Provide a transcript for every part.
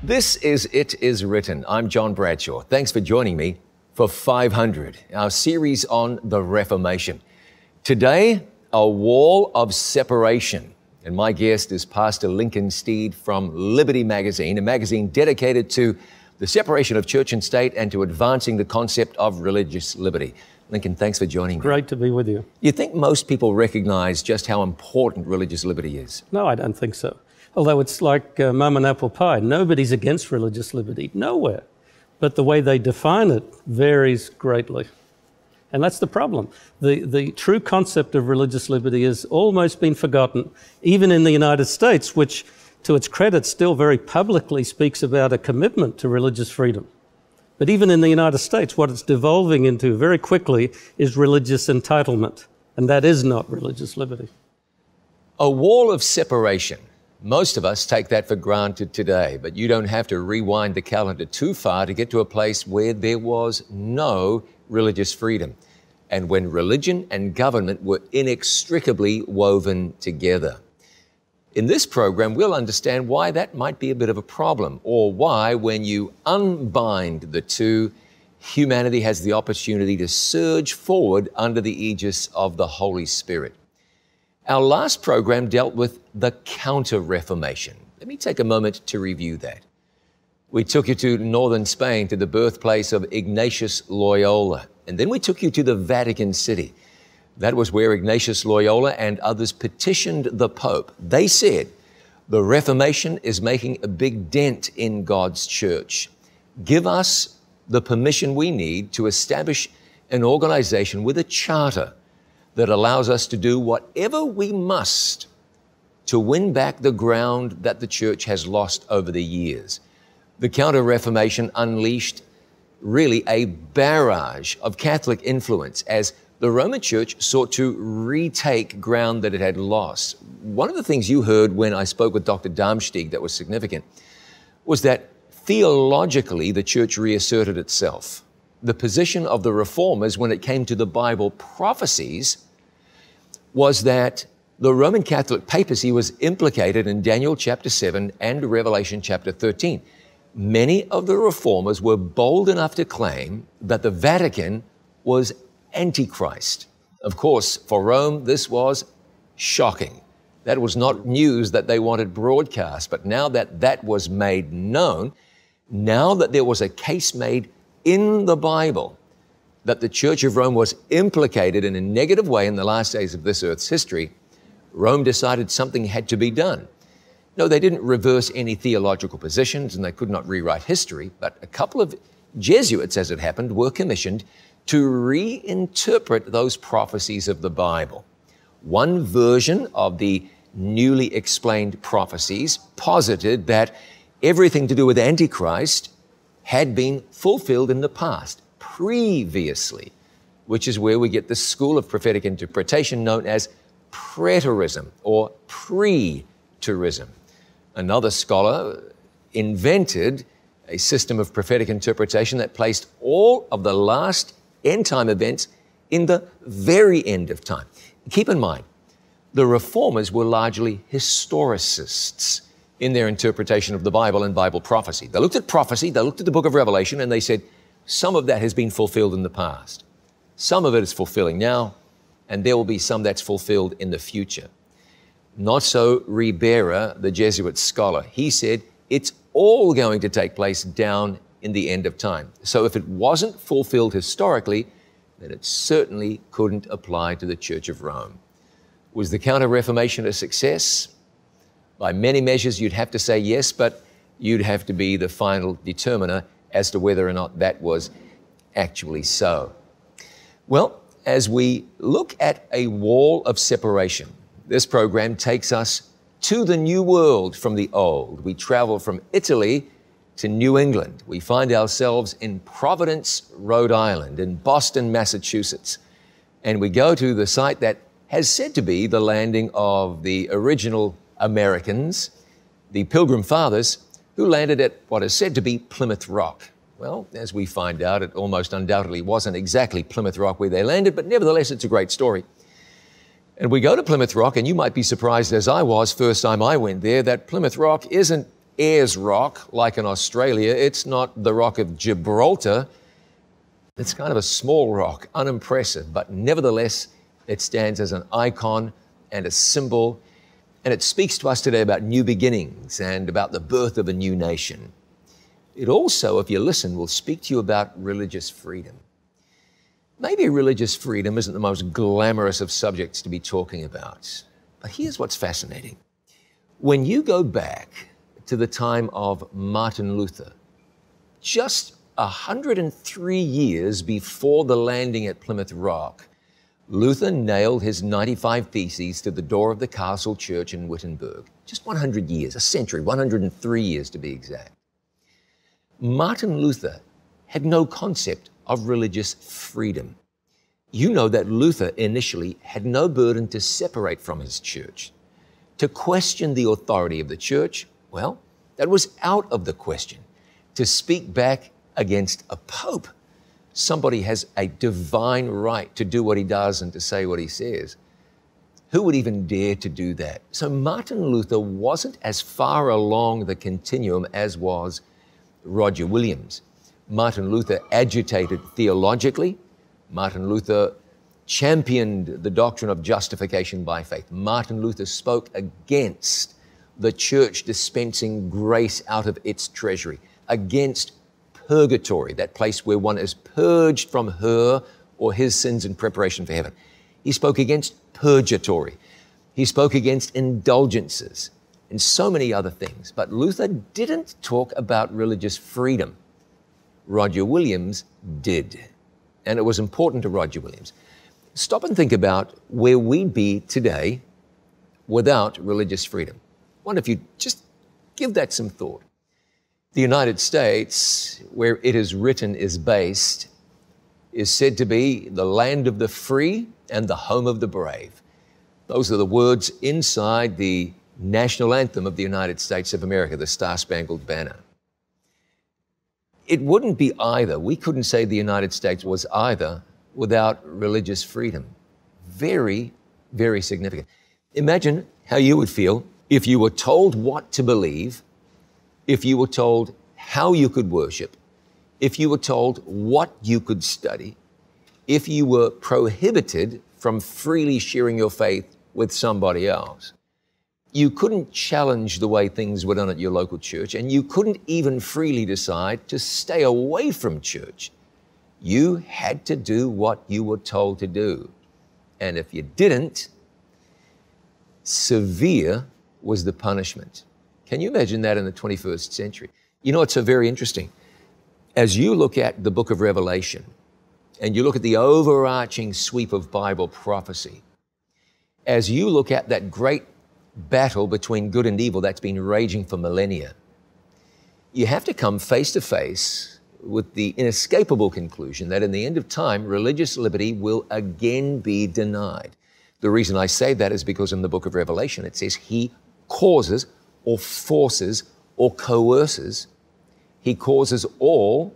This is It Is Written. I'm John Bradshaw. Thanks for joining me for 500, our series on the Reformation. Today, a wall of separation. And my guest is Pastor Lincoln Steed from Liberty Magazine, a magazine dedicated to the separation of church and state and to advancing the concept of religious liberty. Lincoln, thanks for joining me. Great to be with you. You think most people recognize just how important religious liberty is? No, I don't think so. Although it's like mum and apple pie. Nobody's against religious liberty, nowhere. But the way they define it varies greatly. And that's the problem. The true concept of religious liberty has almost been forgotten, even in the United States, which, to its credit, still very publicly speaks about a commitment to religious freedom. But even in the United States, what it's devolving into very quickly is religious entitlement. And that is not religious liberty. A wall of separation. Most of us take that for granted today, but you don't have to rewind the calendar too far to get to a place where there was no religious freedom, and when religion and government were inextricably woven together. In this program, we'll understand why that might be a bit of a problem, or why, when you unbind the two, humanity has the opportunity to surge forward under the aegis of the Holy Spirit. Our last program dealt with the Counter-Reformation. Let me take a moment to review that. We took you to northern Spain, to the birthplace of Ignatius Loyola, and then we took you to the Vatican City. That was where Ignatius Loyola and others petitioned the Pope. They said, the Reformation is making a big dent in God's church. Give us the permission we need to establish an organization with a charter that allows us to do whatever we must to win back the ground that the church has lost over the years. The Counter-Reformation unleashed really a barrage of Catholic influence as the Roman Church sought to retake ground that it had lost. One of the things you heard when I spoke with Dr. Darmstadt that was significant was that theologically the church reasserted itself. The position of the reformers when it came to the Bible prophecies was that the Roman Catholic papacy was implicated in Daniel chapter 7 and Revelation chapter 13. Many of the reformers were bold enough to claim that the Vatican was Antichrist. Of course, for Rome, this was shocking. That was not news that they wanted broadcast, but now that that was made known, now that there was a case made in the Bible that the Church of Rome was implicated in a negative way in the last days of this earth's history, Rome decided something had to be done. No, they didn't reverse any theological positions and they could not rewrite history, but a couple of Jesuits, as it happened, were commissioned to reinterpret those prophecies of the Bible. One version of the newly explained prophecies posited that everything to do with Antichrist had been fulfilled in the past, previously, which is where we get the school of prophetic interpretation known as preterism or preterism. Another scholar invented a system of prophetic interpretation that placed all of the last end-time events in the very end of time. Keep in mind, the reformers were largely historicists in their interpretation of the Bible and Bible prophecy. They looked at prophecy, they looked at the book of Revelation, and they said, some of that has been fulfilled in the past. Some of it is fulfilling now, and there will be some that's fulfilled in the future. Not so Ribera, the Jesuit scholar. He said, it's all going to take place down in the end of time. So if it wasn't fulfilled historically, then it certainly couldn't apply to the Church of Rome. Was the Counter-Reformation a success? By many measures, you'd have to say yes, but you'd have to be the final determiner as to whether or not that was actually so. Well, as we look at a wall of separation, this program takes us to the New World from the Old. We travel from Italy to New England. We find ourselves in Providence, Rhode Island, in Boston, Massachusetts, and we go to the site that has said to be the landing of the original Americans, the Pilgrim Fathers, who landed at what is said to be Plymouth Rock. Well, as we find out, it almost undoubtedly wasn't exactly Plymouth Rock where they landed, but nevertheless, it's a great story. And we go to Plymouth Rock, and you might be surprised, as I was first time I went there, that Plymouth Rock isn't Ayers Rock, like in Australia. It's not the Rock of Gibraltar. It's kind of a small rock, unimpressive, but nevertheless, it stands as an icon and a symbol, and it speaks to us today about new beginnings and about the birth of a new nation. It also, if you listen, will speak to you about religious freedom. Maybe religious freedom isn't the most glamorous of subjects to be talking about, but here's what's fascinating. When you go back to the time of Martin Luther, just 103 years before the landing at Plymouth Rock, Luther nailed his 95 Theses to the door of the castle church in Wittenberg. Just 100 years, a century, 103 years to be exact. Martin Luther had no concept of religious freedom. You know that Luther initially had no burden to separate from his church. To question the authority of the church, well, that was out of the question. To speak back against a pope, somebody has a divine right to do what he does and to say what he says. Who would even dare to do that? So Martin Luther wasn't as far along the continuum as was Roger Williams. Martin Luther agitated theologically. Martin Luther championed the doctrine of justification by faith. Martin Luther spoke against the church dispensing grace out of its treasury, against purgatory, that place where one is purged from her or his sins in preparation for heaven. He spoke against purgatory. He spoke against indulgences and so many other things. But Luther didn't talk about religious freedom. Roger Williams did. And it was important to Roger Williams. Stop and think about where we'd be today without religious freedom. I wonder if you just give that some thought. The United States, where it is written is based, is said to be the land of the free and the home of the brave. Those are the words inside the national anthem of the United States of America, the Star-Spangled Banner. It wouldn't be either. We couldn't say the United States was either without religious freedom. Very, very significant. Imagine how you would feel if you were told what to believe, if you were told how you could worship, if you were told what you could study, if you were prohibited from freely sharing your faith with somebody else. You couldn't challenge the way things were done at your local church, and you couldn't even freely decide to stay away from church. You had to do what you were told to do. And if you didn't, severe was the punishment. Can you imagine that in the 21st century? You know, it's so very interesting. As you look at the book of Revelation, and you look at the overarching sweep of Bible prophecy, as you look at that great battle between good and evil that's been raging for millennia, you have to come face to face with the inescapable conclusion that in the end of time, religious liberty will again be denied. The reason I say that is because in the book of Revelation, it says he causes or forces or coerces. He causes all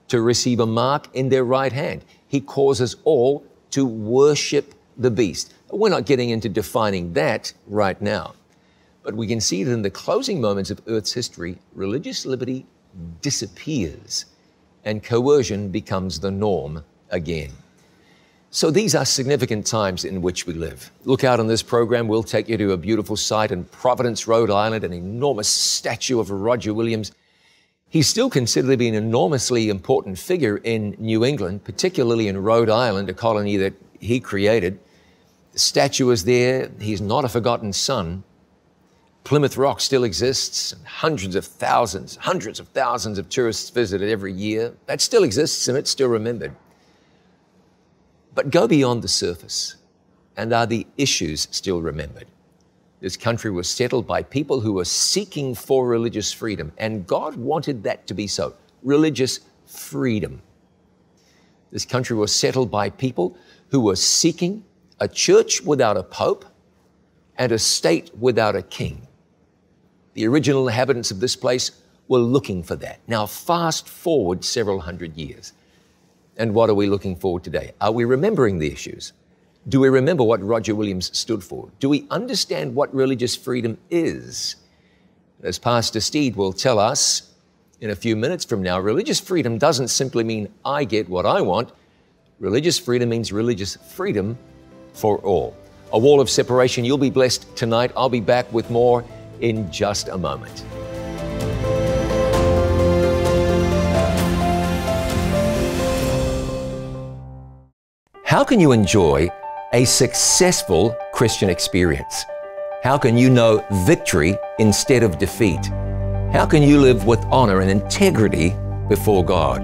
to receive a mark in their right hand. He causes all to worship the beast. We're not getting into defining that right now, but we can see that in the closing moments of Earth's history, religious liberty disappears and coercion becomes the norm again. So these are significant times in which we live. Look out on this program. We'll take you to a beautiful site in Providence, Rhode Island, an enormous statue of Roger Williams. He's still considered to be an enormously important figure in New England, particularly in Rhode Island, a colony that he created. The statue is there. He's not a forgotten son. Plymouth Rock still exists, and hundreds of thousands of tourists visit it every year. That still exists, and it's still remembered. But go beyond the surface, and are the issues still remembered? This country was settled by people who were seeking for religious freedom, and God wanted that to be so, religious freedom. This country was settled by people who were seeking a church without a pope and a state without a king. The original inhabitants of this place were looking for that. Now, fast forward several hundred years. And what are we looking forward today? Are we remembering the issues? Do we remember what Roger Williams stood for? Do we understand what religious freedom is? As Pastor Steed will tell us in a few minutes from now, religious freedom doesn't simply mean I get what I want. Religious freedom means religious freedom for all. A wall of separation. You'll be blessed tonight. I'll be back with more in just a moment. How can you enjoy a successful Christian experience? How can you know victory instead of defeat? How can you live with honor and integrity before God?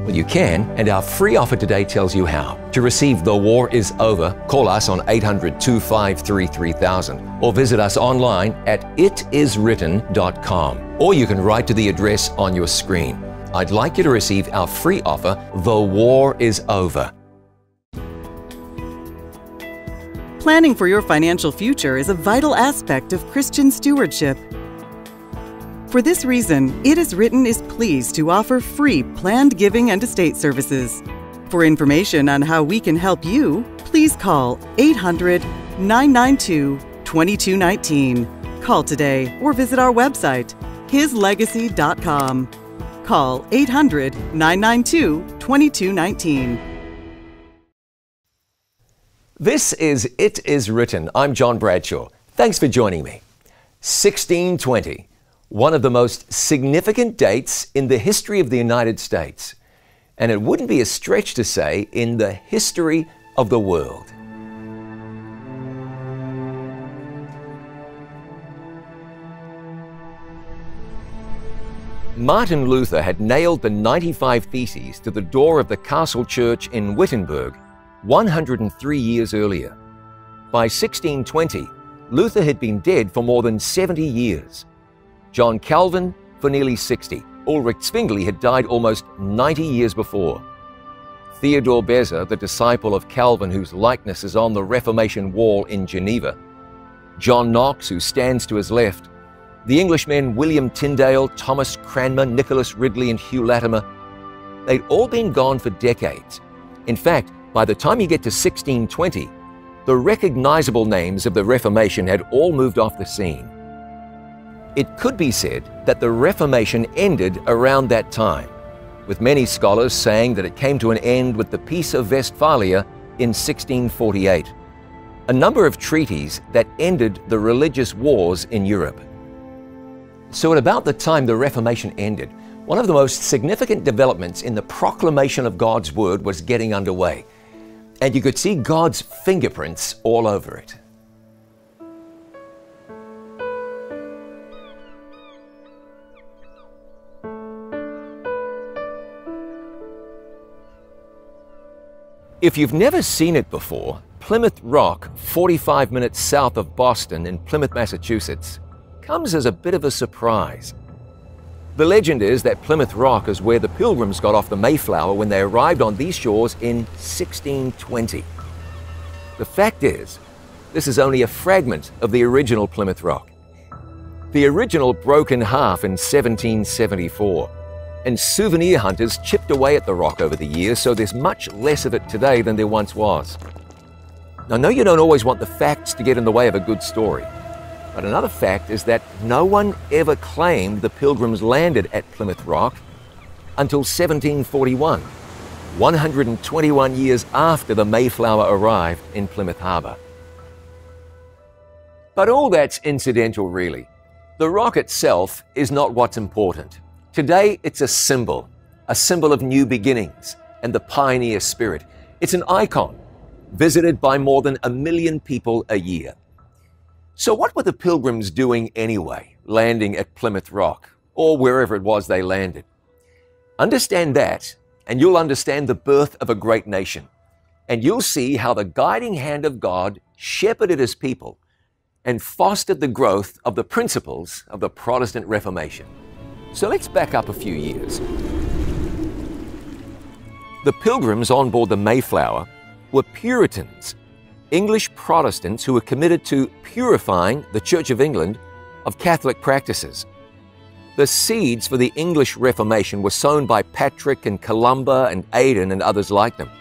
Well, you can, and our free offer today tells you how. To receive The War is Over, call us on 800-253-3000 or visit us online at itiswritten.com, or you can write to the address on your screen. I'd like you to receive our free offer, The War is Over. Planning for your financial future is a vital aspect of Christian stewardship. For this reason, It Is Written is pleased to offer free planned giving and estate services. For information on how we can help you, please call 800-992-2219. Call today or visit our website, hislegacy.com. Call 800-992-2219. This is It Is Written. I'm John Bradshaw. Thanks for joining me. 1620. One of the most significant dates in the history of the United States, and it wouldn't be a stretch to say in the history of the world. Martin Luther had nailed the 95 Theses to the door of the Castle Church in Wittenberg 103 years earlier. By 1620, Luther had been dead for more than 70 years. John Calvin for nearly 60. Ulrich Zwingli had died almost 90 years before. Theodore Beza, the disciple of Calvin whose likeness is on the Reformation wall in Geneva. John Knox, who stands to his left. The Englishmen William Tyndale, Thomas Cranmer, Nicholas Ridley, and Hugh Latimer. They'd all been gone for decades. In fact, by the time you get to 1620, the recognizable names of the Reformation had all moved off the scene. It could be said that the Reformation ended around that time, with many scholars saying that it came to an end with the Peace of Westphalia in 1648, a number of treaties that ended the religious wars in Europe. So at about the time the Reformation ended, one of the most significant developments in the proclamation of God's Word was getting underway, and you could see God's fingerprints all over it. If you've never seen it before, Plymouth Rock, 45 minutes south of Boston in Plymouth, Massachusetts, comes as a bit of a surprise. The legend is that Plymouth Rock is where the Pilgrims got off the Mayflower when they arrived on these shores in 1620. The fact is, this is only a fragment of the original Plymouth Rock. The original broke in half in 1774. And souvenir hunters chipped away at the rock over the years, so there's much less of it today than there once was. Now, I know you don't always want the facts to get in the way of a good story, but another fact is that no one ever claimed the Pilgrims landed at Plymouth Rock until 1741, 121 years after the Mayflower arrived in Plymouth Harbor. But all that's incidental, really. The rock itself is not what's important. Today, it's a symbol of new beginnings and the pioneer spirit. It's an icon, visited by more than 1 million people a year. So what were the Pilgrims doing anyway, landing at Plymouth Rock, or wherever it was they landed? Understand that, and you'll understand the birth of a great nation, and you'll see how the guiding hand of God shepherded His people and fostered the growth of the principles of the Protestant Reformation. So let's back up a few years. The Pilgrims on board the Mayflower were Puritans, English Protestants who were committed to purifying the Church of England of Catholic practices. The seeds for the English Reformation were sown by Patrick and Columba and Aidan and others like them.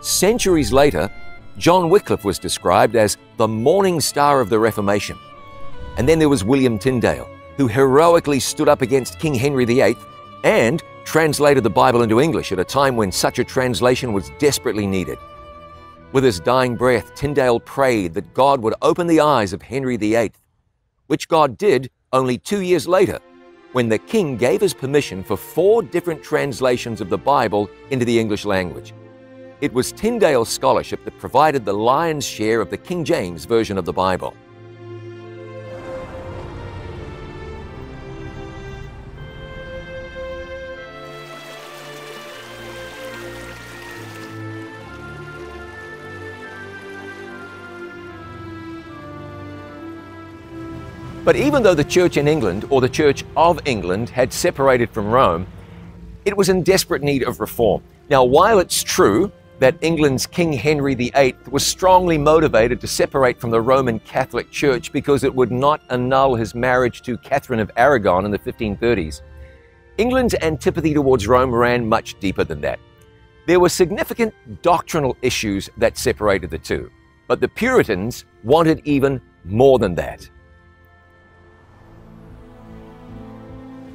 Centuries later, John Wycliffe was described as the morning star of the Reformation. And then there was William Tyndale, who heroically stood up against King Henry VIII and translated the Bible into English at a time when such a translation was desperately needed. With his dying breath, Tyndale prayed that God would open the eyes of Henry VIII, which God did only 2 years later, when the king gave his permission for 4 different translations of the Bible into the English language. It was Tyndale's scholarship that provided the lion's share of the King James Version of the Bible. But even though the Church in England, or the Church of England, had separated from Rome, it was in desperate need of reform. Now, while it's true that England's King Henry VIII was strongly motivated to separate from the Roman Catholic Church because it would not annul his marriage to Catherine of Aragon in the 1530s, England's antipathy towards Rome ran much deeper than that. There were significant doctrinal issues that separated the two, but the Puritans wanted even more than that.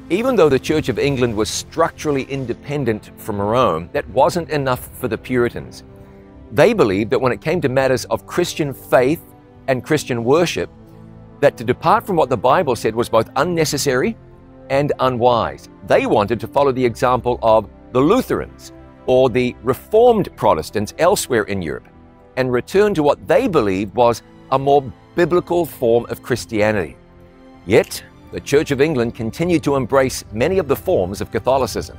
Even though the Church of England was structurally independent from Rome, that wasn't enough for the Puritans. They believed that when it came to matters of Christian faith and Christian worship, that to depart from what the Bible said was both unnecessary and unwise. They wanted to follow the example of the Lutherans or the Reformed Protestants elsewhere in Europe and return to what they believed was a more biblical form of Christianity. Yet, the Church of England continued to embrace many of the forms of Catholicism.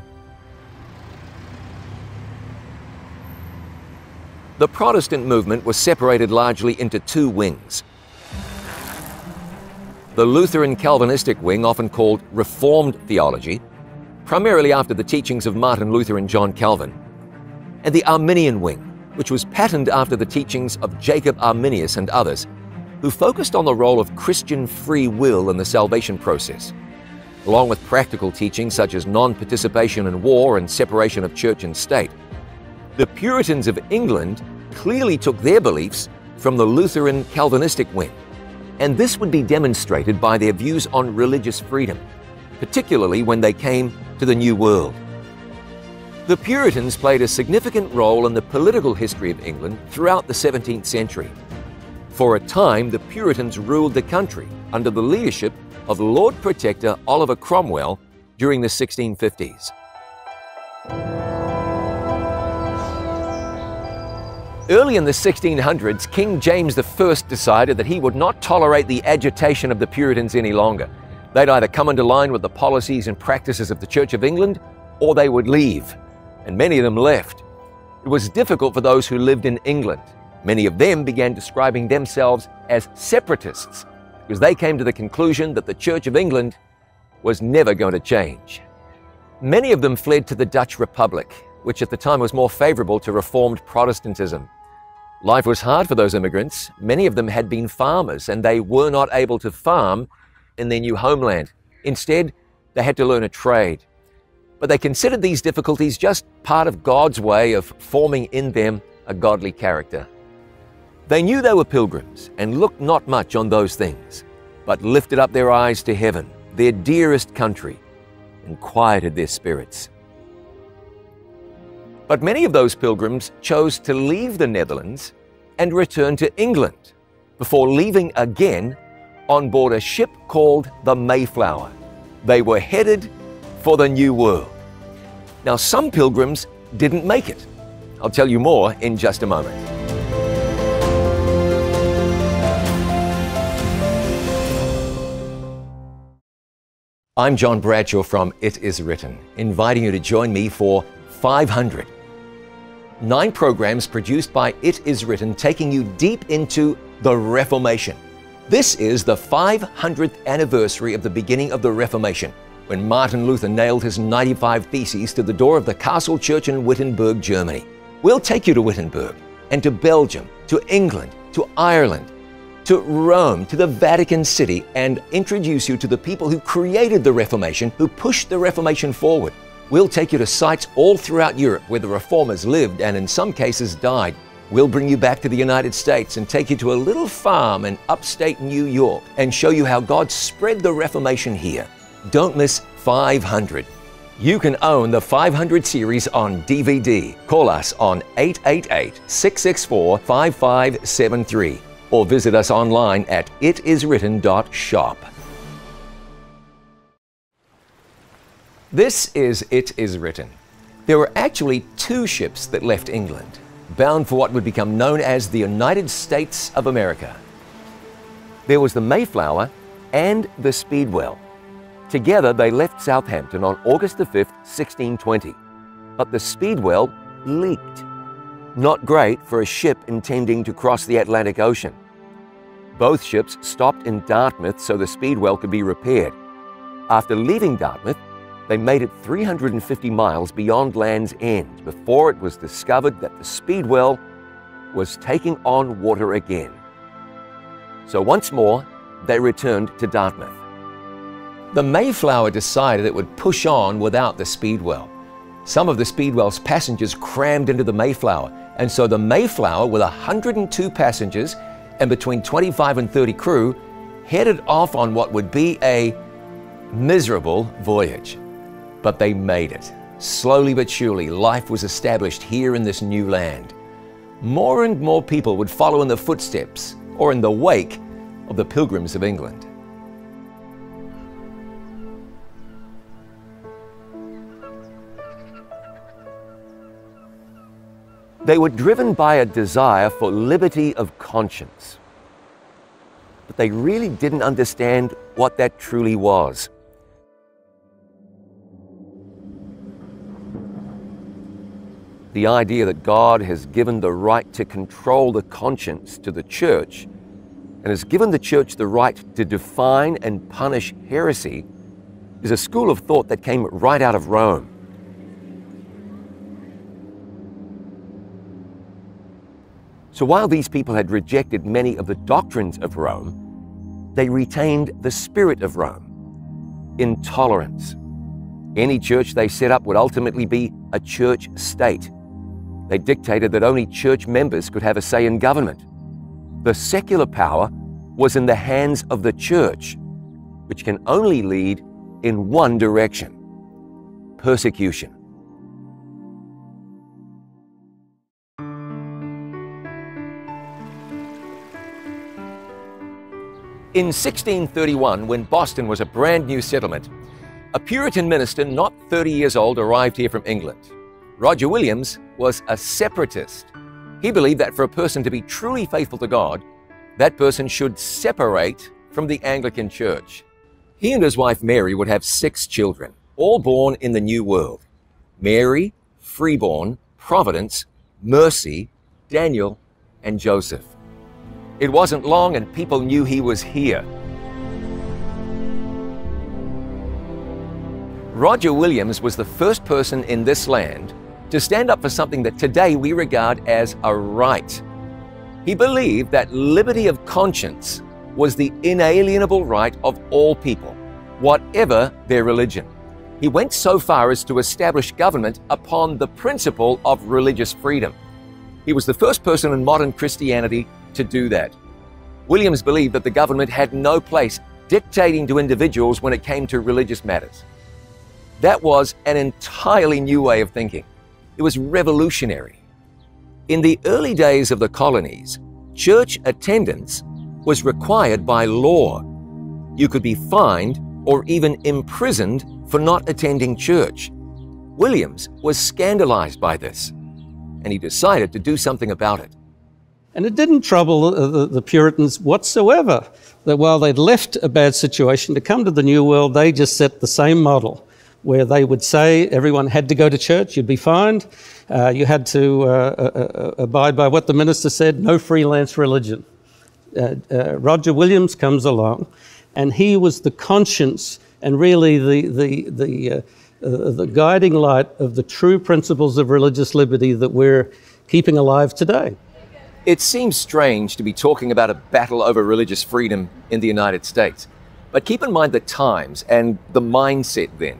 The Protestant movement was separated largely into 2 wings. The Lutheran Calvinistic wing, often called Reformed theology, primarily after the teachings of Martin Luther and John Calvin, and the Arminian wing, which was patterned after the teachings of Jacob Arminius and others, who focused on the role of Christian free will in the salvation process, along with practical teachings such as non-participation in war and separation of church and state. The Puritans of England clearly took their beliefs from the Lutheran Calvinistic wing, and this would be demonstrated by their views on religious freedom, particularly when they came to the New World. The Puritans played a significant role in the political history of England throughout the 17th century. For a time, the Puritans ruled the country under the leadership of Lord Protector Oliver Cromwell during the 1650s. Early in the 1600s, King James I decided that he would not tolerate the agitation of the Puritans any longer. They'd either come into line with the policies and practices of the Church of England, or they would leave, and many of them left. It was difficult for those who lived in England. Many of them began describing themselves as separatists because they came to the conclusion that the Church of England was never going to change. Many of them fled to the Dutch Republic, which at the time was more favorable to Reformed Protestantism. Life was hard for those immigrants. Many of them had been farmers and they were not able to farm in their new homeland. Instead, they had to learn a trade. But they considered these difficulties just part of God's way of forming in them a godly character. They knew they were pilgrims and looked not much on those things, but lifted up their eyes to heaven, their dearest country, and quieted their spirits. But many of those pilgrims chose to leave the Netherlands and return to England before leaving again on board a ship called the Mayflower. They were headed for the New World. Now, some pilgrims didn't make it. I'll tell you more in just a moment. I'm John Bradshaw from It Is Written, inviting you to join me for 500. 9 programs produced by It Is Written, taking you deep into the Reformation. This is the 500th anniversary of the beginning of the Reformation, when Martin Luther nailed his 95 Theses to the door of the Castle Church in Wittenberg, Germany. We'll take you to Wittenberg and to Belgium, to England, to Ireland, to Rome, to the Vatican City, and introduce you to the people who created the Reformation, who pushed the Reformation forward. We'll take you to sites all throughout Europe where the Reformers lived and in some cases died. We'll bring you back to the United States and take you to a little farm in upstate New York and show you how God spread the Reformation here. Don't miss 500. You can own the 500 series on DVD. Call us on 888-664-5573 or visit us online at itiswritten.shop. This is It Is Written. There were actually two ships that left England, bound for what would become known as the United States of America. There was the Mayflower and the Speedwell. Together they left Southampton on August the 5th, 1620. But the Speedwell leaked. Not great for a ship intending to cross the Atlantic Ocean. Both ships stopped in Dartmouth so the Speedwell could be repaired. After leaving Dartmouth, they made it 350 miles beyond Land's End before it was discovered that the Speedwell was taking on water again. So once more, they returned to Dartmouth. The Mayflower decided it would push on without the Speedwell. Some of the Speedwell's passengers crammed into the Mayflower, and so the Mayflower, with 102 passengers and between 25 and 30 crew, headed off on what would be a miserable voyage. But they made it. Slowly but surely, life was established here in this new land. More and more people would follow in the footsteps or in the wake of the Pilgrims of England. They were driven by a desire for liberty of conscience. But they really didn't understand what that truly was. The idea that God has given the right to control the conscience to the church and has given the church the right to define and punish heresy is a school of thought that came right out of Rome. So while these people had rejected many of the doctrines of Rome, they retained the spirit of Rome, intolerance. Any church they set up would ultimately be a church state. They dictated that only church members could have a say in government. The secular power was in the hands of the church, which can only lead in one direction: persecution. In 1631, when Boston was a brand new settlement, a Puritan minister not 30 years old arrived here from England. Roger Williams was a separatist. He believed that for a person to be truly faithful to God, that person should separate from the Anglican Church. He and his wife Mary would have 6 children, all born in the New World: Mary, Freeborn, Providence, Mercy, Daniel, and Joseph. It wasn't long and people knew he was here. Roger Williams was the first person in this land to stand up for something that today we regard as a right. He believed that liberty of conscience was the inalienable right of all people, whatever their religion. He went so far as to establish government upon the principle of religious freedom. He was the first person in modern Christianity to do that. Williams believed that the government had no place dictating to individuals when it came to religious matters. That was an entirely new way of thinking. It was revolutionary. In the early days of the colonies, church attendance was required by law. You could be fined or even imprisoned for not attending church. Williams was scandalized by this, and he decided to do something about it. And it didn't trouble the Puritans whatsoever that while they'd left a bad situation to come to the New World, they just set the same model where they would say everyone had to go to church, you'd be fined, you had to abide by what the minister said, no freelance religion. Roger Williams comes along, and he was the conscience and really the guiding light of the true principles of religious liberty that we're keeping alive today. It seems strange to be talking about a battle over religious freedom in the United States, but keep in mind the times and the mindset then.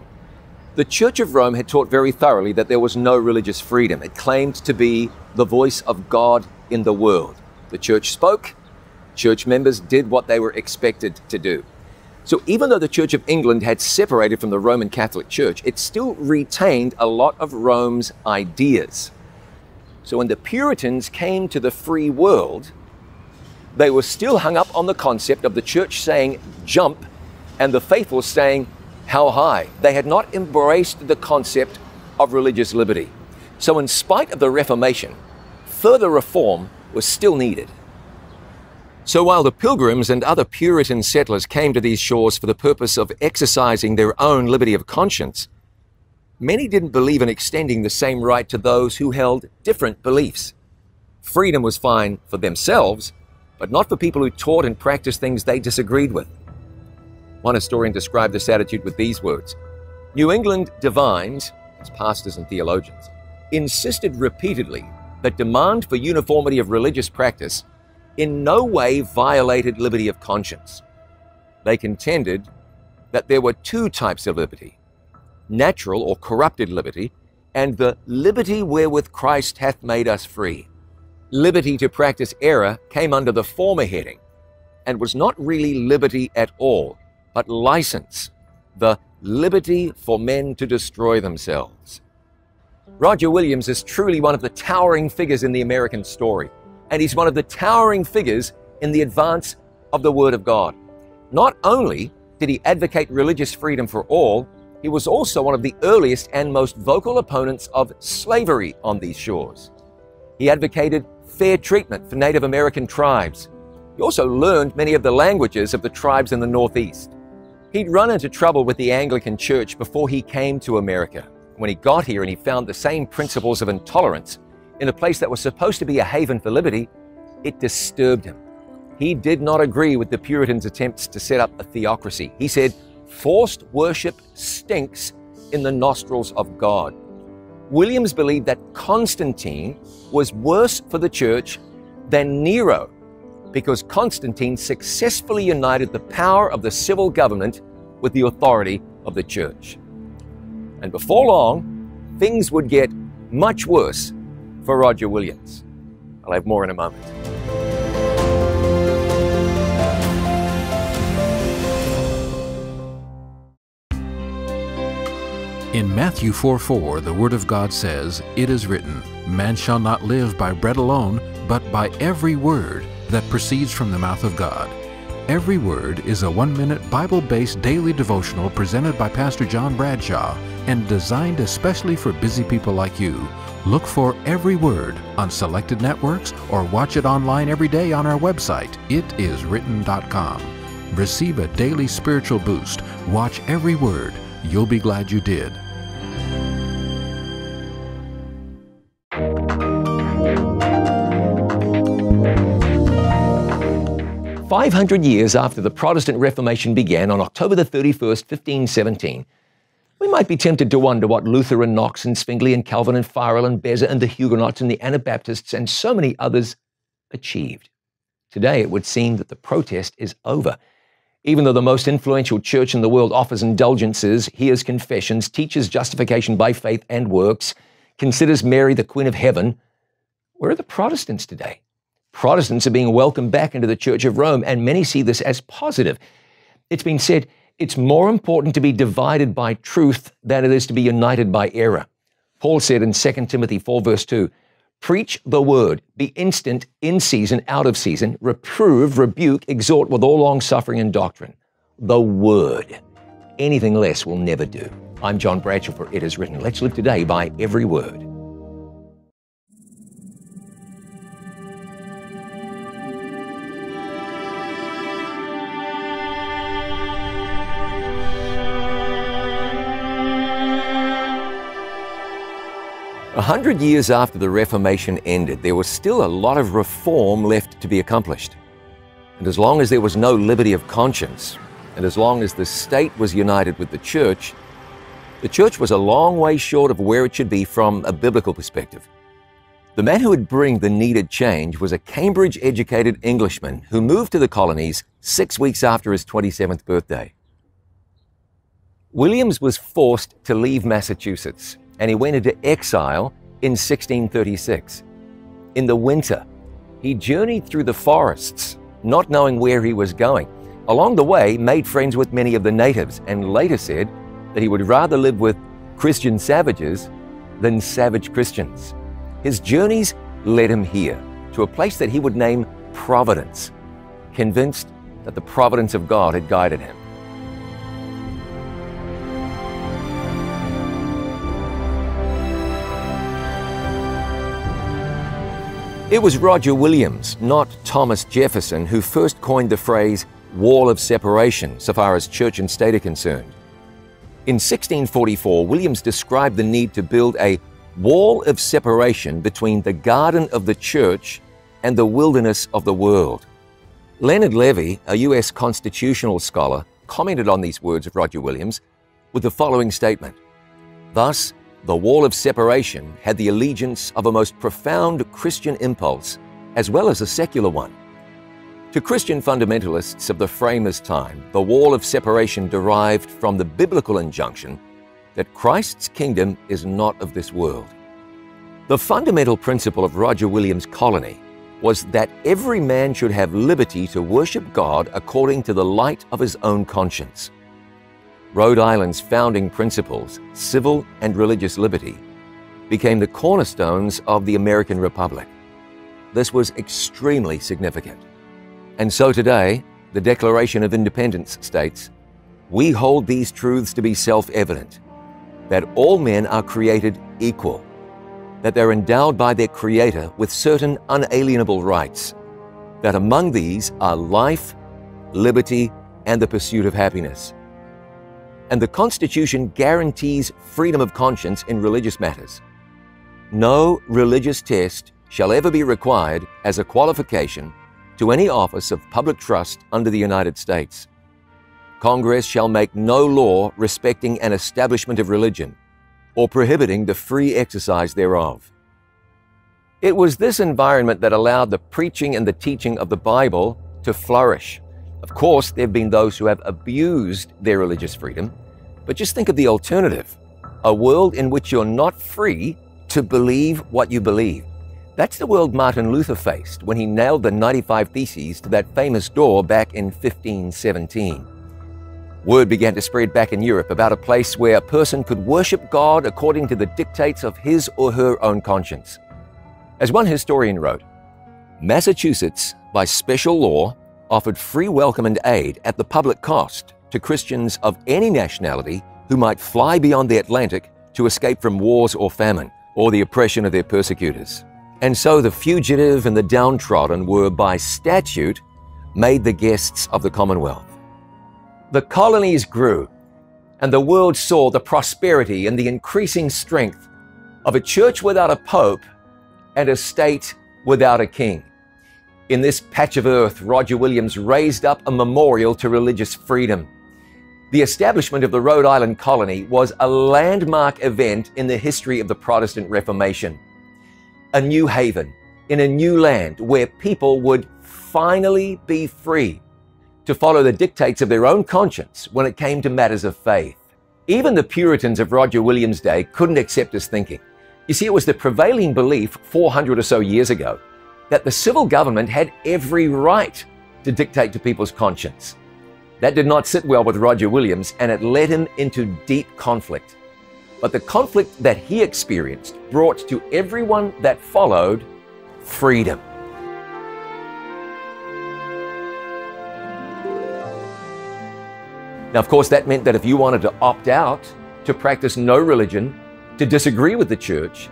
The Church of Rome had taught very thoroughly that there was no religious freedom. It claimed to be the voice of God in the world. The church spoke, church members did what they were expected to do. So even though the Church of England had separated from the Roman Catholic Church, it still retained a lot of Rome's ideas. So when the Puritans came to the free world, they were still hung up on the concept of the church saying, jump, and the faithful saying, how high. They had not embraced the concept of religious liberty. So in spite of the Reformation, further reform was still needed. So while the Pilgrims and other Puritan settlers came to these shores for the purpose of exercising their own liberty of conscience, many didn't believe in extending the same right to those who held different beliefs. Freedom was fine for themselves, but not for people who taught and practiced things they disagreed with. One historian described this attitude with these words: New England divines, as pastors and theologians, insisted repeatedly that demand for uniformity of religious practice in no way violated liberty of conscience. They contended that there were two types of liberty: natural or corrupted liberty, and the liberty wherewith Christ hath made us free. Liberty to practice error came under the former heading, and was not really liberty at all, but license, the liberty for men to destroy themselves. Roger Williams is truly one of the towering figures in the American story, and he's one of the towering figures in the advance of the Word of God. Not only did he advocate religious freedom for all, he was also one of the earliest and most vocal opponents of slavery on these shores. He advocated fair treatment for Native American tribes. He also learned many of the languages of the tribes in the Northeast. He'd run into trouble with the Anglican Church before he came to America. When he got here and he found the same principles of intolerance in a place that was supposed to be a haven for liberty, it disturbed him. He did not agree with the Puritans' attempts to set up a theocracy. He said, forced worship stinks in the nostrils of God. Williams believed that Constantine was worse for the church than Nero, because Constantine successfully united the power of the civil government with the authority of the church. And before long, things would get much worse for Roger Williams. I'll have more in a moment. In Matthew 4:4, the Word of God says, "It is written, man shall not live by bread alone, but by every word that proceeds from the mouth of God." Every Word is a 1-minute Bible-based daily devotional presented by Pastor John Bradshaw and designed especially for busy people like you. Look for Every Word on selected networks or watch it online every day on our website, itiswritten.com. Receive a daily spiritual boost. Watch Every Word. You'll be glad you did. "500 years after the Protestant Reformation began on October the 31st, 1517, we might be tempted to wonder what Luther and Knox and Zwingli and Calvin and Farel and Beza and the Huguenots and the Anabaptists and so many others achieved. Today, it would seem that the protest is over. Even though the most influential church in the world offers indulgences, hears confessions, teaches justification by faith and works, considers Mary the Queen of Heaven, where are the Protestants today? Protestants are being welcomed back into the Church of Rome, and many see this as positive. It's been said, it's more important to be divided by truth than it is to be united by error. Paul said in 2 Timothy 4 verse 2, "Preach the word, be instant, in season, out of season, reprove, rebuke, exhort with all long-suffering and doctrine." The word. Anything less will never do. I'm John Bradshaw for It Is Written. Let's live today by every word. A 100 years after the Reformation ended, there was still a lot of reform left to be accomplished. And as long as there was no liberty of conscience, and as long as the state was united with the church was a long way short of where it should be from a biblical perspective. The man who would bring the needed change was a Cambridge-educated Englishman who moved to the colonies 6 weeks after his 27th birthday. Williams was forced to leave Massachusetts, and he went into exile in 1636. In the winter, he journeyed through the forests, not knowing where he was going. Along the way, made friends with many of the natives, and later said that he would rather live with Christian savages than savage Christians. His journeys led him here, to a place that he would name Providence, convinced that the providence of God had guided him. It was Roger Williams, not Thomas Jefferson, who first coined the phrase wall of separation so far as church and state are concerned. In 1644, Williams described the need to build a wall of separation between the garden of the church and the wilderness of the world. Leonard Levy, a U.S. constitutional scholar, commented on these words of Roger Williams with the following statement: "Thus, the wall of separation had the allegiance of a most profound Christian impulse, as well as a secular one. To Christian fundamentalists of the framers' time, the wall of separation derived from the biblical injunction that Christ's kingdom is not of this world." The fundamental principle of Roger Williams' colony was that every man should have liberty to worship God according to the light of his own conscience. Rhode Island's founding principles, civil and religious liberty, became the cornerstones of the American Republic. This was extremely significant. And so today, the Declaration of Independence states, "We hold these truths to be self-evident, that all men are created equal, that they're endowed by their Creator with certain unalienable rights, that among these are life, liberty, and the pursuit of happiness. And the Constitution guarantees freedom of conscience in religious matters. No religious test shall ever be required as a qualification to any office of public trust under the United States. Congress shall make no law respecting an establishment of religion or prohibiting the free exercise thereof." It was this environment that allowed the preaching and the teaching of the Bible to flourish. Of course, there have been those who have abused their religious freedom, but just think of the alternative, a world in which you're not free to believe what you believe. That's the world Martin Luther faced when he nailed the 95 Theses to that famous door back in 1517. Word began to spread back in Europe about a place where a person could worship God according to the dictates of his or her own conscience. As one historian wrote, Massachusetts, by special law, offered free welcome and aid at the public cost to Christians of any nationality who might fly beyond the Atlantic to escape from wars or famine or the oppression of their persecutors. And so the fugitive and the downtrodden were, by statute, made the guests of the Commonwealth. The colonies grew, and the world saw the prosperity and the increasing strength of a church without a pope and a state without a king. In this patch of earth, Roger Williams raised up a memorial to religious freedom. The establishment of the Rhode Island colony was a landmark event in the history of the Protestant Reformation. A new haven in a new land where people would finally be free to follow the dictates of their own conscience when it came to matters of faith. Even the Puritans of Roger Williams' day couldn't accept his thinking. You see, it was the prevailing belief 400 or so years ago that the civil government had every right to dictate to people's conscience. That did not sit well with Roger Williams, and it led him into deep conflict. But the conflict that he experienced brought to everyone that followed freedom. Now, of course, that meant that if you wanted to opt out, to practice no religion, to disagree with the church,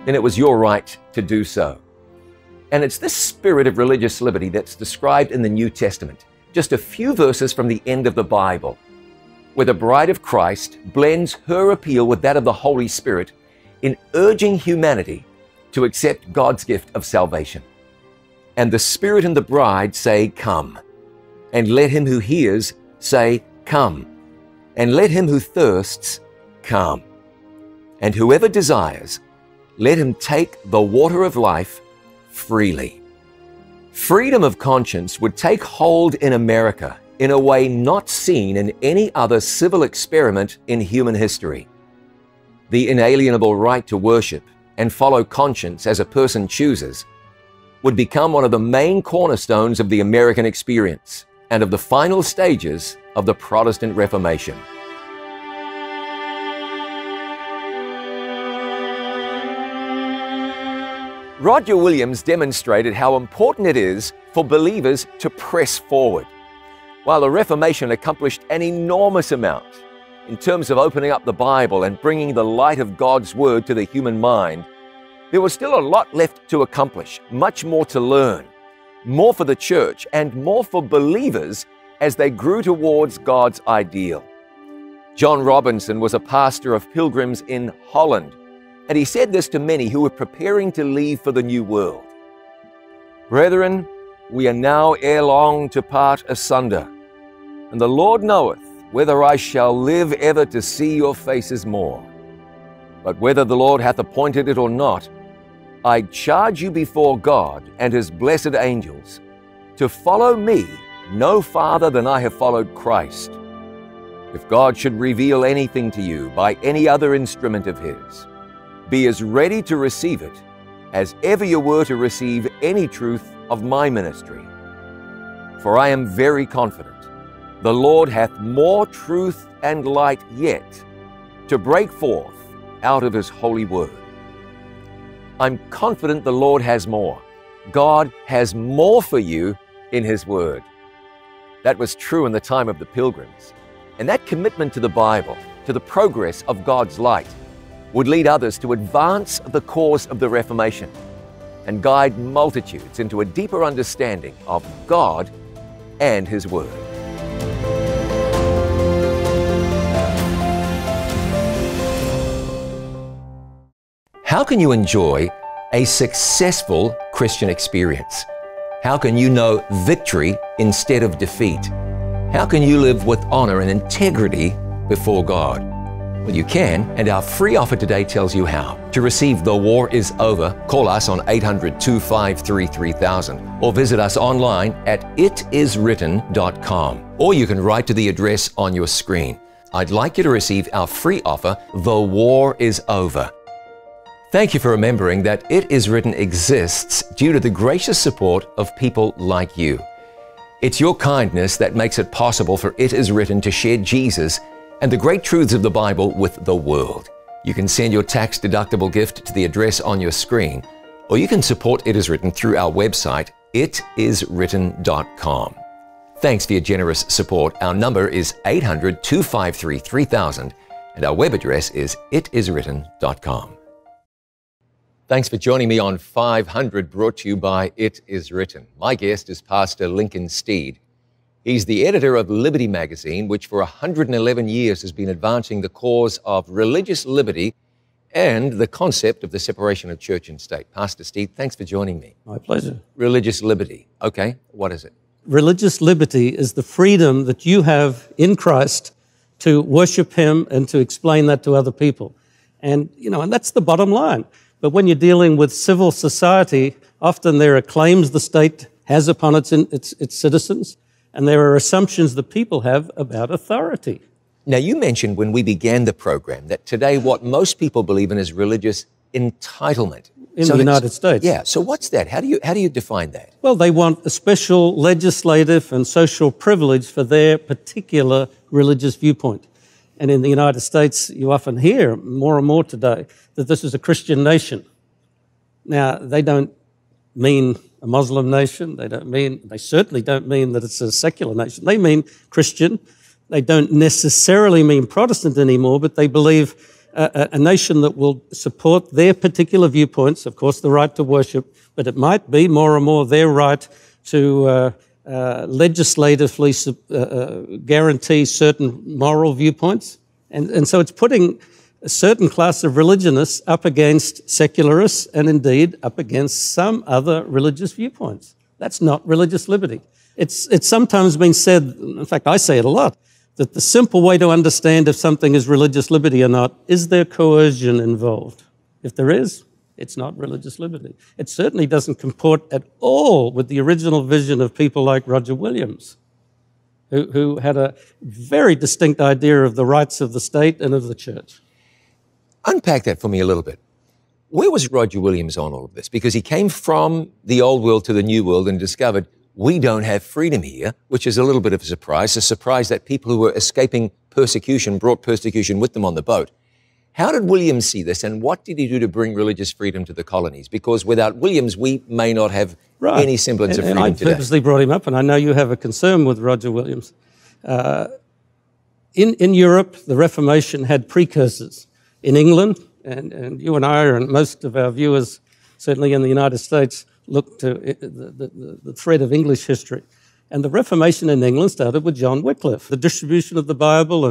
then it was your right to do so. And it's this spirit of religious liberty that's described in the New Testament, just a few verses from the end of the Bible, where the bride of Christ blends her appeal with that of the Holy Spirit in urging humanity to accept God's gift of salvation. And the Spirit and the bride say, "Come." And let him who hears say, "Come." And let him who thirsts come. And whoever desires, let him take the water of life freely. Freedom of conscience would take hold in America in a way not seen in any other civil experiment in human history. The inalienable right to worship and follow conscience as a person chooses would become one of the main cornerstones of the American experience and of the final stages of the Protestant Reformation. Roger Williams demonstrated how important it is for believers to press forward. While the Reformation accomplished an enormous amount in terms of opening up the Bible and bringing the light of God's Word to the human mind, there was still a lot left to accomplish, much more to learn, more for the church and more for believers as they grew towards God's ideal. John Robinson was a pastor of Pilgrims in Holland, and he said this to many who were preparing to leave for the New World. "Brethren, we are now ere long to part asunder, and the Lord knoweth whether I shall live ever to see your faces more. But whether the Lord hath appointed it or not, I charge you before God and his blessed angels to follow me no farther than I have followed Christ. If God should reveal anything to you by any other instrument of his, be as ready to receive it as ever you were to receive any truth of my ministry. For I am very confident the Lord hath more truth and light yet to break forth out of his holy word." I'm confident the Lord has more. God has more for you in his word. That was true in the time of the Pilgrims. And that commitment to the Bible, to the progress of God's light, would lead others to advance the cause of the Reformation and guide multitudes into a deeper understanding of God and his word. How can you enjoy a successful Christian experience? How can you know victory instead of defeat? How can you live with honor and integrity before God? Well, you can, and our free offer today tells you how. To receive The War is Over, call us on 800-253-3000 or visit us online at itiswritten.com. Or you can write to the address on your screen. I'd like you to receive our free offer, The War is Over. Thank you for remembering that It Is Written exists due to the gracious support of people like you. It's your kindness that makes it possible for It Is Written to share Jesus and the great truths of the Bible with the world. You can send your tax-deductible gift to the address on your screen, or you can support It Is Written through our website, itiswritten.com. Thanks for your generous support. Our number is 800-253-3000, and our web address is itiswritten.com. Thanks for joining me on 500, brought to you by It Is Written. My guest is Pastor Lincoln Steed. He's the editor of Liberty magazine, which for 111 years has been advancing the cause of religious liberty and the concept of the separation of church and state. Pastor Steed, thanks for joining me. My pleasure. Religious liberty. Okay, what is it? Religious liberty is the freedom that you have in Christ to worship him and to explain that to other people. And, and that's the bottom line. But when you're dealing with civil society, often there are claims the state has upon its citizens, and there are assumptions that people have about authority. Now, you mentioned when we began the program that today what most people believe in is religious entitlement. In the United States. Yeah, so what's that? How do you define that? Well, they want a special legislative and social privilege for their particular religious viewpoint. And in the United States, you often hear more and more today that this is a Christian nation. Now, they don't mean a Muslim nation. They certainly don't mean that it's a secular nation. They mean Christian. They don't necessarily mean Protestant anymore, but they believe a nation that will support their particular viewpoints, of course, the right to worship, but it might be more and more their right to legislatively guarantee certain moral viewpoints. And so it's putting a certain class of religionists up against secularists and indeed up against some other religious viewpoints. That's not religious liberty. It's sometimes been said, in fact, I say it a lot, that the simple way to understand if something is religious liberty or not is there coercion involved. If there is, it's not religious liberty. It certainly doesn't comport at all with the original vision of people like Roger Williams, who had a very distinct idea of the rights of the state and of the church. Unpack that for me a little bit. Where was Roger Williams on all of this? Because he came from the old world to the new world and discovered we don't have freedom here, which is a little bit of a surprise that people who were escaping persecution brought persecution with them on the boat. How did Williams see this, and what did he do to bring religious freedom to the colonies? Because without Williams, we may not have any semblance of freedom today. I purposely brought him up, and I know you have a concern with Roger Williams. In Europe, the Reformation had precursors. In England, and you and I and most of our viewers, certainly in the United States, look to the thread of English history. And the Reformation in England started with John Wycliffe, the distribution of the Bible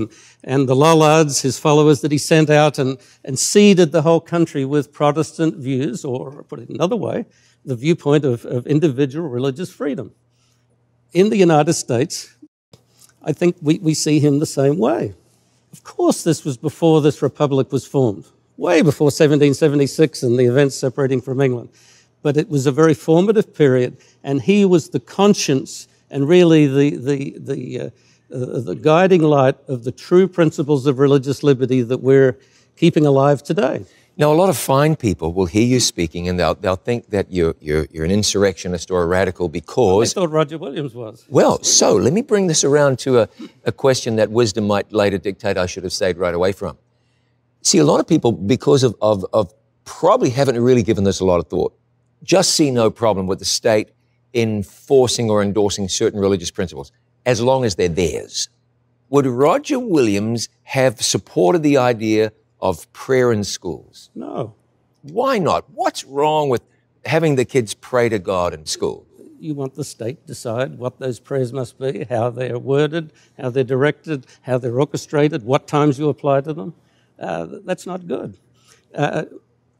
and the Lollards, his followers that he sent out and seeded the whole country with Protestant views, or put it another way, the viewpoint of individual religious freedom. In the United States, I think we see him the same way. Of course, this was before this republic was formed, way before 1776 and the events separating from England. But it was a very formative period, and he was the conscience and really the guiding light of the true principles of religious liberty that we're keeping alive today. Now, a lot of fine people will hear you speaking, and they'll think that you're an insurrectionist or a radical because... I thought Roger Williams was. Well, so let me bring this around to a question that wisdom might later dictate I should have stayed right away from. See, a lot of people, because of probably haven't really given this a lot of thought, just see no problem with the state enforcing or endorsing certain religious principles, as long as they're theirs. Would Roger Williams have supported the idea of prayer in schools? No. Why not? What's wrong with having the kids pray to God in school? You want the state to decide what those prayers must be, how they're worded, how they're directed, how they're orchestrated, what times you apply to them. That's not good.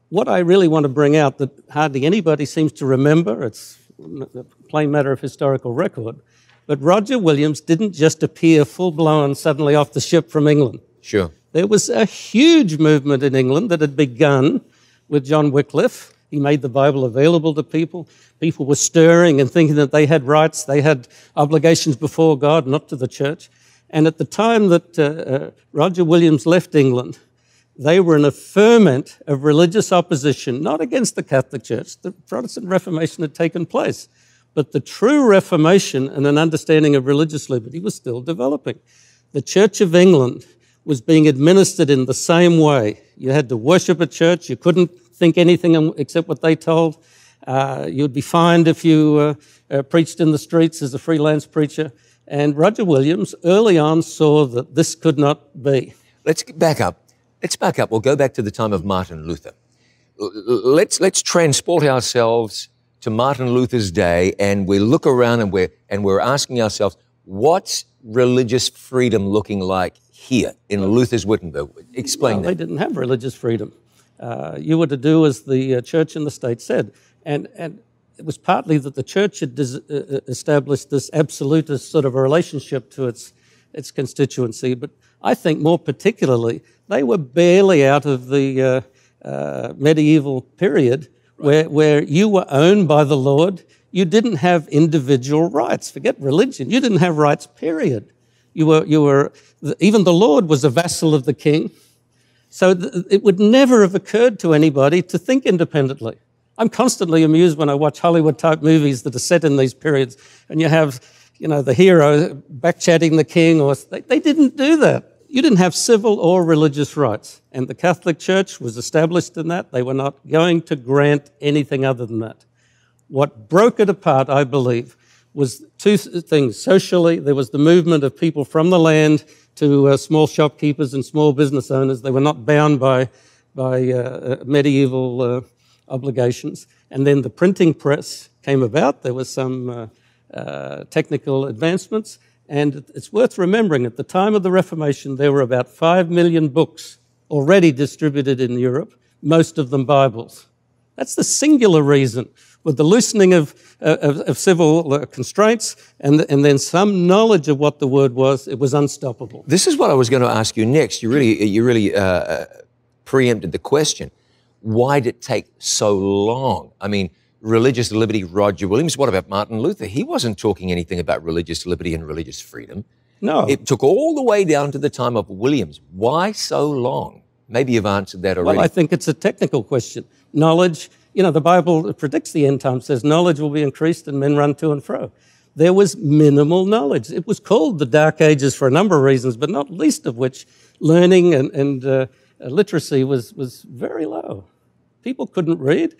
What I really want to bring out that hardly anybody seems to remember, it's a plain matter of historical record, but Roger Williams didn't just appear full-blown suddenly off the ship from England. Sure. There was a huge movement in England that had begun with John Wycliffe. He made the Bible available to people. People were stirring and thinking that they had rights, they had obligations before God, not to the church. And at the time that Roger Williams left England, they were in a ferment of religious opposition, not against the Catholic Church. The Protestant Reformation had taken place. But the true Reformation and an understanding of religious liberty was still developing. The Church of England was being administered in the same way. You had to worship at church. You couldn't think anything except what they told. You'd be fined if you preached in the streets as a freelance preacher. And Roger Williams early on saw that this could not be. Let's back up. We'll go back to the time of Martin Luther. Let's transport ourselves to Martin Luther's day, and we look around and we're asking ourselves, what's religious freedom looking like here in Luther's Wittenberg? Explain that. They didn't have religious freedom. You were to do as the church and the state said. And it was partly that the church had established this absolutist sort of a relationship to its constituency, but I think more particularly, they were barely out of the medieval period where you were owned by the Lord. You didn't have individual rights. Forget religion. You didn't have rights, period. Even the Lord was a vassal of the king. So it would never have occurred to anybody to think independently. I'm constantly amused when I watch Hollywood-type movies that are set in these periods, and you have, the hero back-chatting the king, or they didn't do that. You didn't have civil or religious rights, and the Catholic Church was established in that. They were not going to grant anything other than that. What broke it apart, I believe, was two things. Socially, there was the movement of people from the land to small shopkeepers and small business owners. They were not bound by medieval obligations. And then the printing press came about. There was some technical advancements. And it's worth remembering, at the time of the Reformation, there were about 5 million books already distributed in Europe, most of them Bibles. That's the singular reason. With the loosening of civil constraints and then some knowledge of what the word was, it was unstoppable. This is what I was going to ask you next. You really preempted the question. Why did it take so long? I mean, religious liberty, Roger Williams. What about Martin Luther? He wasn't talking anything about religious liberty and religious freedom. No. It took all the way down to the time of Williams. Why so long? Maybe you've answered that already. Well, I think it's a technical question. Knowledge, the Bible predicts the end time, says knowledge will be increased and men run to and fro. There was minimal knowledge. It was called the Dark Ages for a number of reasons, but not least of which learning and literacy was very low. People couldn't read.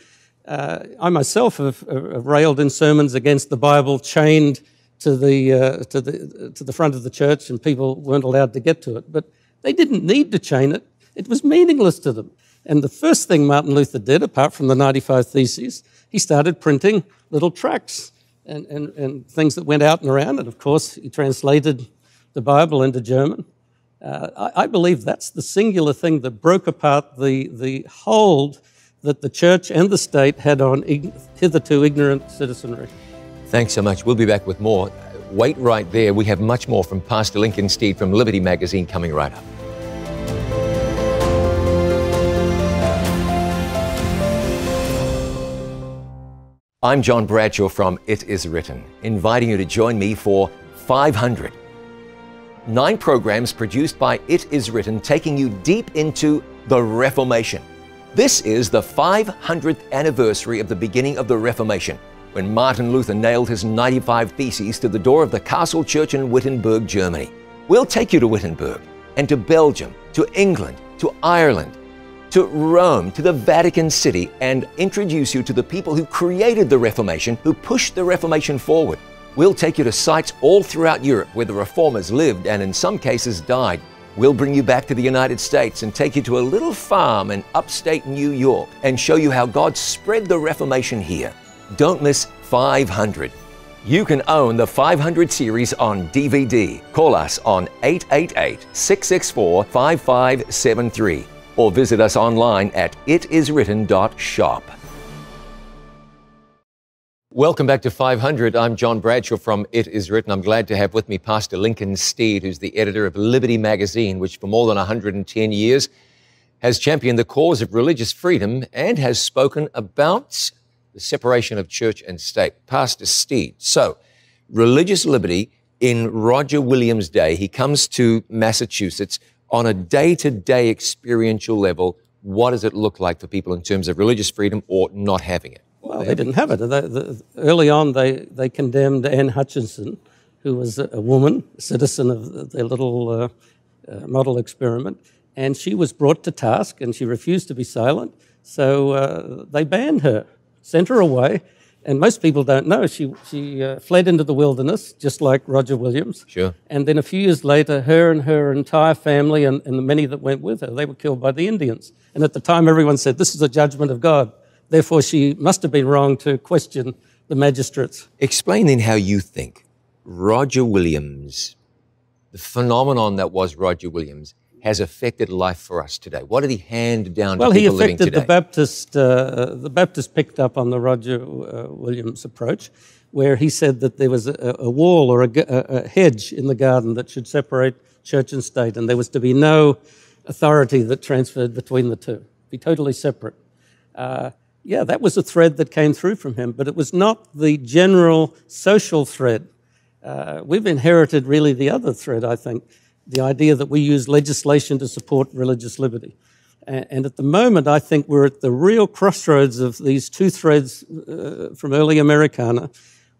I myself have railed in sermons against the Bible chained to the front of the church, and people weren't allowed to get to it. But they didn't need to chain it. It was meaningless to them. And the first thing Martin Luther did, apart from the 95 Theses, he started printing little tracts and things that went out and around. And of course, he translated the Bible into German. I believe that's the singular thing that broke apart the hold that the church and the state had on hitherto ignorant citizenry. Thanks so much. We'll be back with more. Wait right there. We have much more from Pastor Lincoln Steed from Liberty Magazine coming right up. I'm John Bradshaw from It Is Written, inviting you to join me for 500. 9 programs produced by It Is Written, taking you deep into the Reformation. This is the 500th anniversary of the beginning of the Reformation, when Martin Luther nailed his 95 Theses to the door of the Castle Church in Wittenberg, Germany. We'll take you to Wittenberg and to Belgium, to England, to Ireland, to Rome, to the Vatican City, and introduce you to the people who created the Reformation, who pushed the Reformation forward. We'll take you to sites all throughout Europe where the Reformers lived and in some cases died. We'll bring you back to the United States and take you to a little farm in upstate New York and show you how God spread the Reformation here. Don't miss 500. You can own the 500 series on DVD. Call us on 888-664-5573 or visit us online at itiswritten.shop. Welcome back to 500. I'm John Bradshaw from It Is Written. I'm glad to have with me Pastor Lincoln Steed, who's the editor of Liberty Magazine, which for more than 110 years has championed the cause of religious freedom and has spoken about the separation of church and state. Pastor Steed, so religious liberty in Roger Williams' day, he comes to Massachusetts on a day-to-day experiential level. What does it look like for people in terms of religious freedom or not having it? Well, they didn't have it. Early on, they condemned Anne Hutchinson, who was a woman, a citizen of their little model experiment, and she was brought to task, and she refused to be silent, so they banned her, sent her away, and most people don't know. She fled into the wilderness, just like Roger Williams. Sure. And then a few years later, her and her entire family and the many that went with her, they were killed by the Indians. And at the time, everyone said, this is a judgment of God. Therefore, she must have been wrong to question the magistrates. Explain then how you think Roger Williams, the phenomenon that was Roger Williams, has affected life for us today. What did he hand down to people living today? Well, he affected the Baptists picked up on the Roger Williams approach, where he said that there was a wall or a hedge in the garden that should separate church and state, and there was to be no authority that transferred between the two, be totally separate. Yeah, that was a thread that came through from him, but it was not the general social thread. We've inherited really the other thread, I think, the idea that we use legislation to support religious liberty. And at the moment, I think we're at the real crossroads of these two threads from early Americana.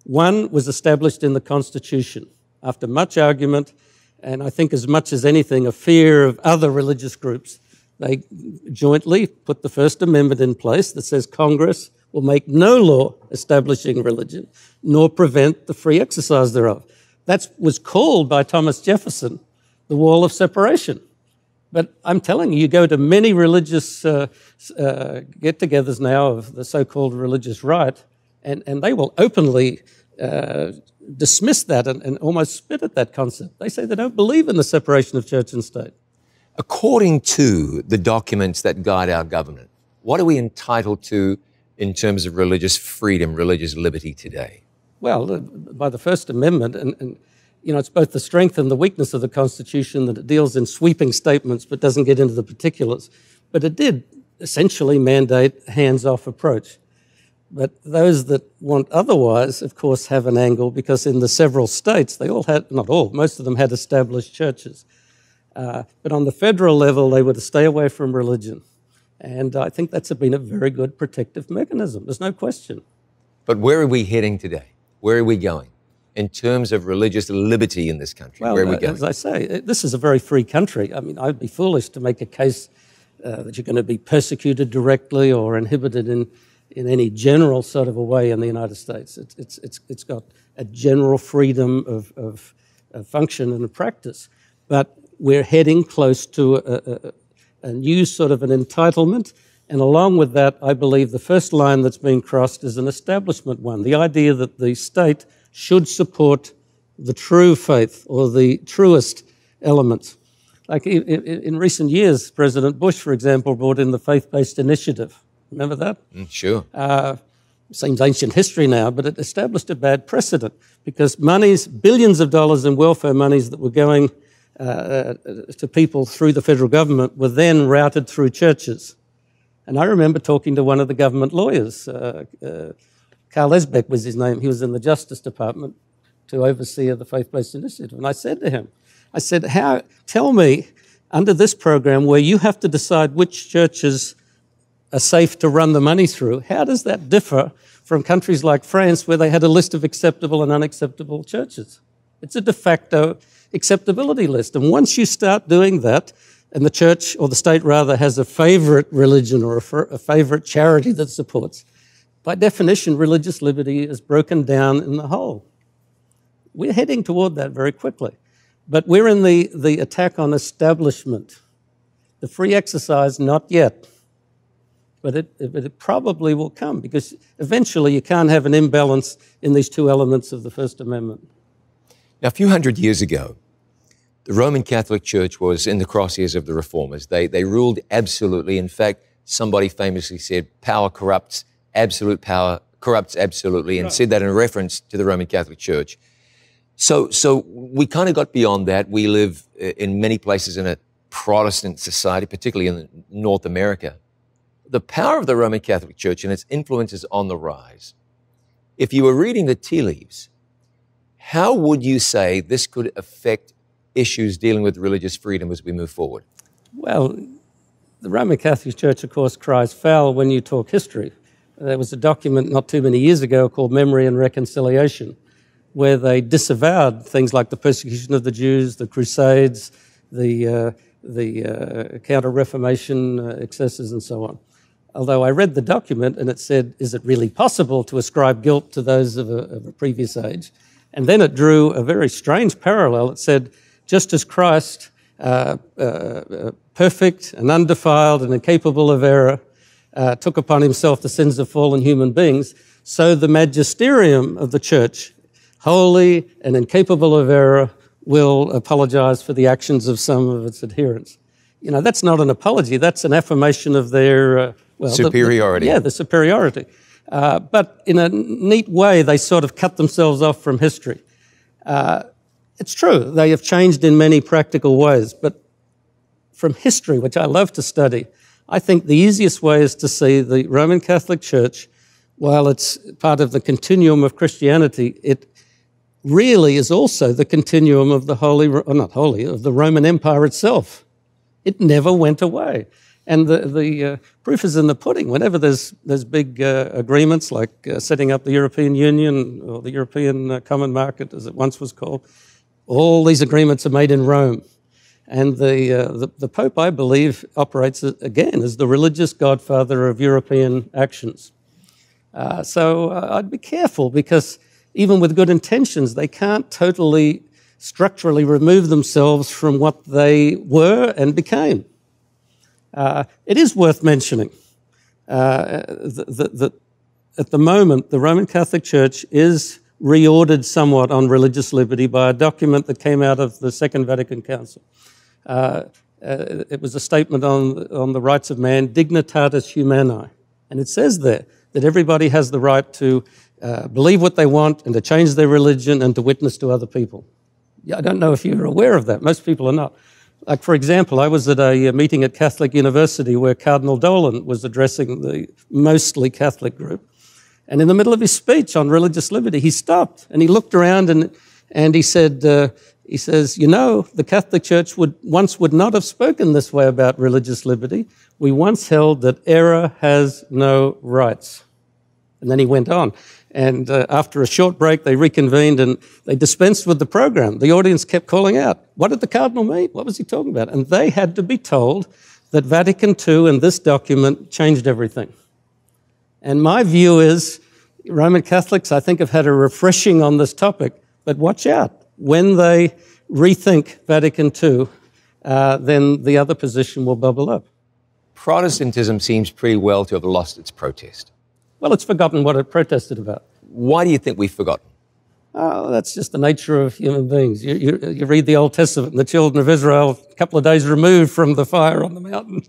One was established in the Constitution after much argument, and I think as much as anything, a fear of other religious groups. They jointly put the First Amendment in place that says Congress will make no law establishing religion, nor prevent the free exercise thereof. That was called by Thomas Jefferson the wall of separation. But I'm telling you, you go to many religious get-togethers now of the so-called religious right, and they will openly dismiss that and almost spit at that concept. They say they don't believe in the separation of church and state. According to the documents that guide our government, what are we entitled to in terms of religious freedom, religious liberty today? Well, by the First Amendment, and you know, it's both the strength and the weakness of the Constitution that it deals in sweeping statements but doesn't get into the particulars. But it did essentially mandate a hands-off approach. But those that want otherwise, of course, have an angle because in the several states, they all had, not all, most of them had established churches. But on the federal level, they were to stay away from religion. And I think that's been a very good protective mechanism. There's no question. But where are we heading today? Where are we going in terms of religious liberty in this country? Well, where are we going? as I say, this is a very free country. I mean, I'd be foolish to make a case that you're going to be persecuted directly or inhibited in any general sort of a way in the United States. It's got a general freedom of function and practice. But we're heading close to a new sort of an entitlement. And along with that, I believe the first line that's being crossed is an establishment one. The idea that the state should support the true faith or the truest elements. Like in recent years, President Bush, for example, brought in the faith-based initiative. Remember that? Sure. Seems ancient history now, but it established a bad precedent because monies, billions of dollars in welfare monies that were going to people through the federal government were then routed through churches. And I remember talking to one of the government lawyers, Carl Esbeck was his name. He was in the Justice Department to oversee the faith-based initiative. And I said to him, tell me, under this program where you have to decide which churches are safe to run the money through, how does that differ from countries like France where they had a list of acceptable and unacceptable churches? It's a de facto acceptability list. And once you start doing that, and the church, or the state rather, has a favorite religion or a favorite charity that supports, by definition, religious liberty is broken down in the whole. We're heading toward that very quickly. But we're in the attack on establishment. The free exercise, not yet. But it probably will come, because eventually you can't have an imbalance in these two elements of the First Amendment. Now, a few hundred years ago, the Roman Catholic Church was in the crosshairs of the Reformers. They ruled absolutely. In fact, somebody famously said, power corrupts, absolute power corrupts absolutely, and said that in reference to the Roman Catholic Church. So we kind of got beyond that. We live in many places in a Protestant society, particularly in North America. The power of the Roman Catholic Church and its influence is on the rise. If you were reading the tea leaves, how would you say this could affect issues dealing with religious freedom as we move forward? Well, the Roman Catholic Church, of course, cries foul when you talk history. There was a document not too many years ago called Memory and Reconciliation, where they disavowed things like the persecution of the Jews, the Crusades, the Counter-Reformation excesses, and so on. Although I read the document and it said, is it really possible to ascribe guilt to those of a previous age? And then it drew a very strange parallel. It said, just as Christ, perfect and undefiled and incapable of error, took upon himself the sins of fallen human beings, so the magisterium of the church, holy and incapable of error, will apologize for the actions of some of its adherents. You know, that's not an apology. That's an affirmation of their... superiority. The superiority. But in a neat way, they sort of cut themselves off from history. It's true, they have changed in many practical ways, but from history, which I love to study, I think the easiest way is to see the Roman Catholic Church, while it's part of the continuum of Christianity, it really is also the continuum of the of the Roman Empire itself. It never went away. And the proof is in the pudding. Whenever there's big agreements like setting up the European Union or the European Common Market, as it once was called, all these agreements are made in Rome. And the Pope, I believe, operates again as the religious godfather of European actions. So I'd be careful, because even with good intentions, they can't totally structurally remove themselves from what they were and became. It is worth mentioning that at the moment, the Roman Catholic Church is reordered somewhat on religious liberty by a document that came out of the Second Vatican Council. It was a statement on the rights of man, Dignitatis Humanae. And it says there that everybody has the right to believe what they want and to change their religion and to witness to other people. I don't know if you're aware of that. Most people are not. Like, for example, I was at a meeting at Catholic University where Cardinal Dolan was addressing the mostly Catholic group. And in the middle of his speech on religious liberty, he stopped and he looked around and And he said, he says, you know, the Catholic Church would not have spoken this way about religious liberty. We once held that error has no rights. And then he went on. And after a short break, they reconvened and they dispensed with the program. The audience kept calling out, what did the Cardinal mean? What was he talking about? And they had to be told that Vatican II and this document changed everything. And my view is, Roman Catholics, I think, have had a refreshing on this topic, but watch out. When they rethink Vatican II, then the other position will bubble up. Protestantism seems pretty well to have lost its protest. Well, it's forgotten what it protested about. Why do you think we've forgotten? Oh, that's just the nature of human beings. You read the Old Testament, and the children of Israel, a couple of days removed from the fire on the mountain,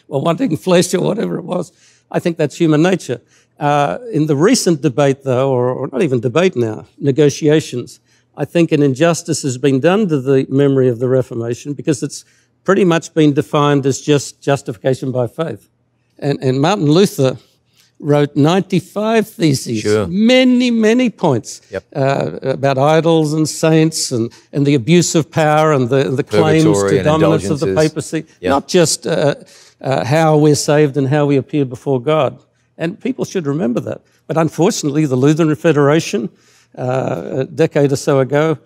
or wanting flesh or whatever it was. I think that's human nature. In the recent debate, though, or not even debate now, negotiations, I think an injustice has been done to the memory of the Reformation because it's pretty much been defined as just justification by faith. And Martin Luther wrote 95 theses, sure. many points about idols and saints and the abuse of power and the claims to dominance of the papacy, not just how we're saved and how we appear before God. And people should remember that. But unfortunately, the Lutheran Federation, a decade or so ago,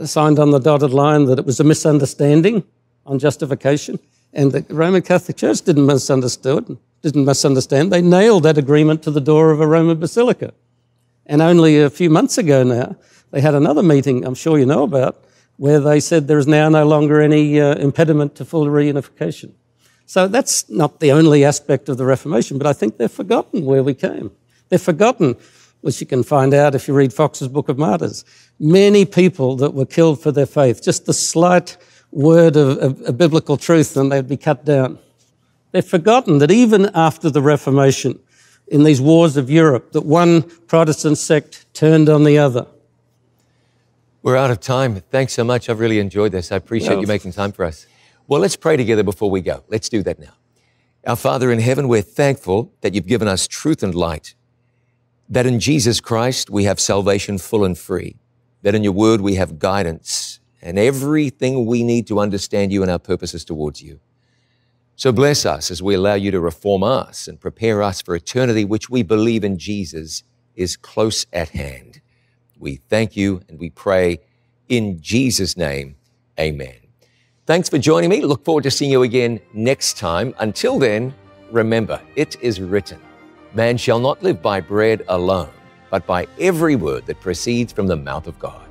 signed on the dotted line that it was a misunderstanding on justification. And the Roman Catholic Church didn't misunderstand. They nailed that agreement to the door of a Roman basilica. And only a few months ago now, they had another meeting, I'm sure you know about, where they said there is now no longer any impediment to full reunification. So that's not the only aspect of the Reformation, but I think they've forgotten where we came. They've forgotten, which you can find out if you read Fox's Book of Martyrs, many people that were killed for their faith, just the slight word of biblical truth and they'd be cut down. They've forgotten that even after the Reformation, in these wars of Europe, that one Protestant sect turned on the other. We're out of time. Thanks so much. I've really enjoyed this. I appreciate you making time for us. Well, let's pray together before we go. Let's do that now. Our Father in heaven, we're thankful that you've given us truth and light, that in Jesus Christ we have salvation full and free, that in your word we have guidance and everything we need to understand you and our purposes towards you. So bless us as we allow you to reform us and prepare us for eternity, which we believe in Jesus is close at hand. We thank you and we pray in Jesus' name, amen. Thanks for joining me. Look forward to seeing you again next time. Until then, remember, it is written, man shall not live by bread alone, but by every word that proceeds from the mouth of God.